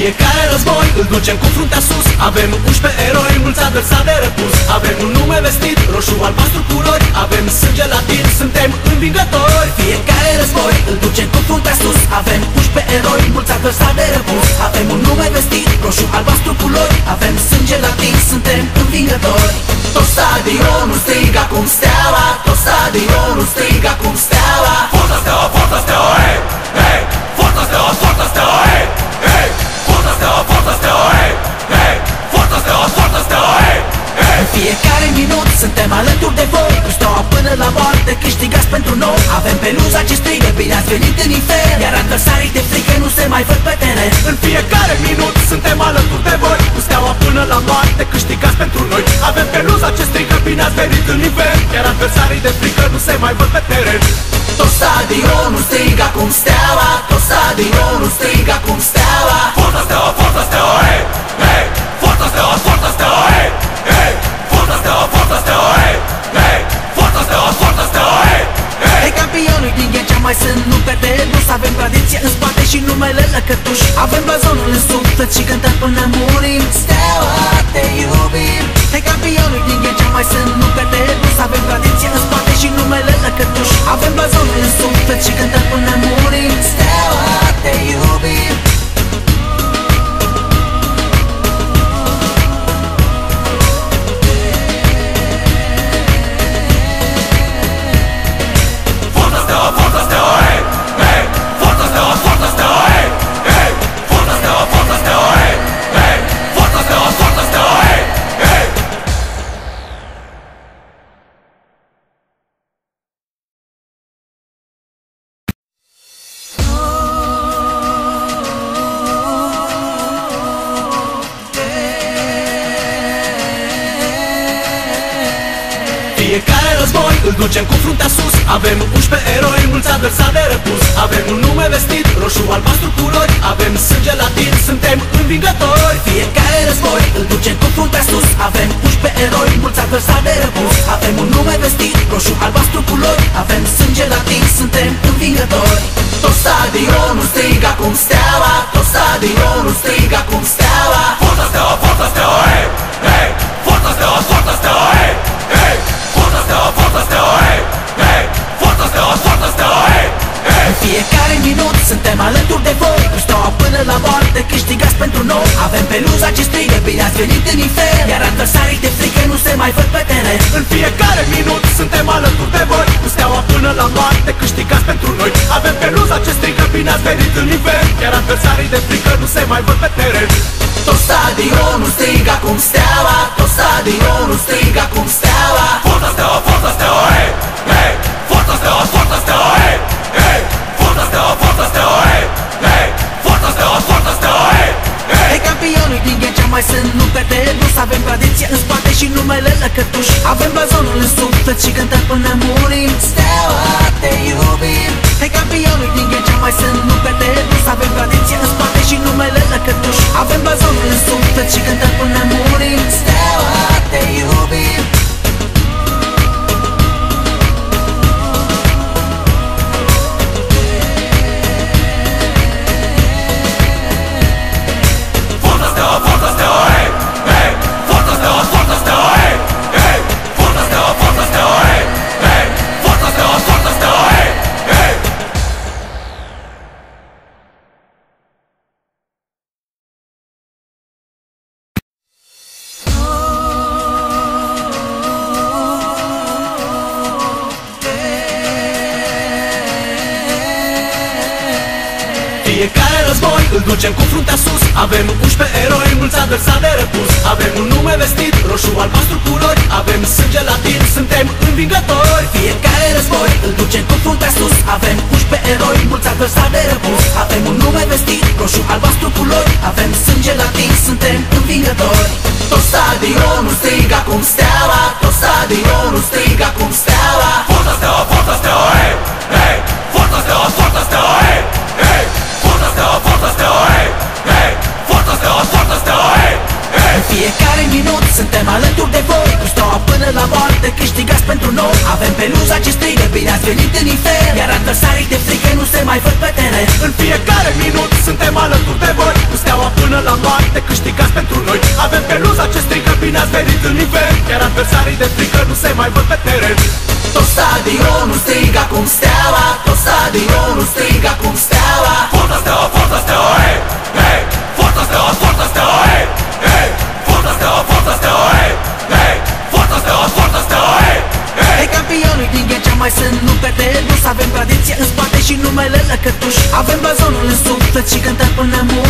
fiecare război îl ducem cu fruntea sus. Avem 11 eroi, mulți adversari de răpus. Avem un nume vestit, roșu, albastru, culori. Avem sânge latin, suntem învingători. Fiecare război îl ducem cu fruntea sus. Avem 11 eroi, mulți adversari de răpus. Avem un nume vestit, roșu, albastru, culori. Avem sânge latin, suntem învingători. Tot stadionul strigă acum Steaua, tot stadionul strigă acum Steaua. Forța Steaua, forța Steaua, hei, hei. Forța Steaua, forța Steaua, hei, hei. Forța Steaua, forța Steaua, hei, hei. Forța Steaua, forța Steaua, hei, hei. În fiecare minut suntem alături de voi, cu Steaua până la moarte câștigați pentru noi. Avem peluza ce strigă, bine ați venit în infern, iar adversarii de frică nu se mai văd pe teren. În fiecare minut suntem alături de voi, cu Steaua până la moarte câștigați pentru noi. Avem peluza ce strigă, bine ați venit în infern, iar adversarii de frică nu se mai văd pe teren. Tot stadionul strigă acum Steaua, tot stadionul strigă acum Steaua. Forța Steaua, forța Steaua, hei, hei. Forța Steaua, forța Steaua, hei, hei. Forța Steaua, forța Steaua, hei, hei. Forța Steaua, forța Steaua, hei, hei. Hei campionii din Ghencea mai sunt, nu pierde dus. Avem tradiție în spate și numele Lăcătuș. Avem blazonul în suflet și cântăm până murim. Steaua, te iubim. Hei campionii din Ghencea mai sunt, nu pierde dus. Avem tradiție în spate și numele Lăcătuș. Avem blazonul în suflet și cântăm până murim. Steaua, te iubim. Forța Steaua, forța Steaua, hei, hei. Forța Steaua, forța Steaua, hei, hei. Forța Steaua, forța Steaua, hei, hei. Forța Steaua, forța Steaua, hei, hei. Fiecare război îl ducem cu fruntea sus. Avem 11 eroi, mulți adversari de răpus. Avem un nume vestit, roșu, albastru, culori. Avem sânge latin, suntem învingători. Fiecare război îl ducem cu fruntea sus. Avem 11 eroi, mulți adversari de răpus. Avem un nume vestit, roșu, albastru, culori. Avem sânge latin, suntem învingători. Tot stadionul strigă acum Steaua, tot stadionul strigă acum Steaua. Forța Steaua, forța Steaua, hei, hei. Forța Steaua, forța Steaua, hei, hei. Forța Steaua, forța Steaua, hei, hei. Forța Steaua, forța Steaua, hei, hei. În fiecare minut suntem alături de voi, cu Steaua până la moarte câștigați pentru noi. Avem peluza ce strigă, bine ați venit în infern, iar adversarii de frică nu se mai văd pe teren. În fiecare minut suntem alături de voi, cu Steaua până la moarte câștigați pentru noi. Avem peluza ce strigă, bine ați venit în infern, iar adversarii de frică nu se mai văd pe teren. Tot stadionul strigă acum Steaua, tot stadionul strigă acum Steaua. Forța Steaua, forța Steaua, hei, hei. Forța Steaua, forța Steaua, hei, hei. Forța Steaua, forța Steaua, hei, hei. Forța Steaua, forța Steaua, hei, hei. Hei campionii din Ghencea mai sunt, nu pierde dus. Avem tradiție în spate și numele Lăcătuș. Avem blazonul în suflet și cântăm până murim. Steaua, te iubim. Hei campionii din Ghencea mai sunt, nu pierde dus. Avem tradiție în spate și numele Lăcătuș. Avem blazonul în suflet și cântăm până murim. Steaua, te iubim. Forța Steaua, forța Steaua, hei, hei. Forța Steaua, forța Steaua, hei, hei. Forța Steaua, forța Steaua, hei, hei. Forța Steaua, forța Steaua, hei, hei. Fiecare război îl ducem cu fruntea sus. Avem 11 eroi, mulți adversari de răpus. Avem un nume vestit, roșu, albastru, culori. Avem sânge latin, suntem învingători. Fiecare război îl ducem cu fruntea sus. Avem 11 eroi, mulți adversari de răpus. Avem un nume vestit, roșu, albastru, culori. Avem sânge latin, suntem învingători. Tot stadionul strigă acum Steaua, tot stadionul strigă acum Steaua. Forța Steaua, forța Steaua, hei, hei. Forța Steaua, forța Steaua, hei, hei. Forța Steaua, forța Steaua, hei, hei. Forța Steaua, forța Steaua, hei, hei. În fiecare minut suntem alături de voi, cu Steaua până la moarte, câștigați pentru noi. Avem peluza ce strigă, bine ați venit în infern, iar adversarii de frică nu se mai văd pe teren. În fiecare minut suntem alături de voi, cu Steaua până la moarte, câștigați pentru noi. Avem peluza ce strigă, bine ați venit în infern, iar adversarii de frică nu se mai văd pe teren. Tot stadionul strigă acum Steaua, tot stadionul strigă acum Steaua. Forța Steaua, Forța Steaua, hey, hey. Forța Steaua, Forța Steaua, hey, hey. Forța Steaua, Forța Steaua, hey, hey. Forța Steaua, Forța Steaua, hey, hey. Ei campionii din Ghencea mai sunt, nu pierde dus. Avem tradiție în spate și numele lăcătuș. Avem blazonul în suflet și cântăm până mult.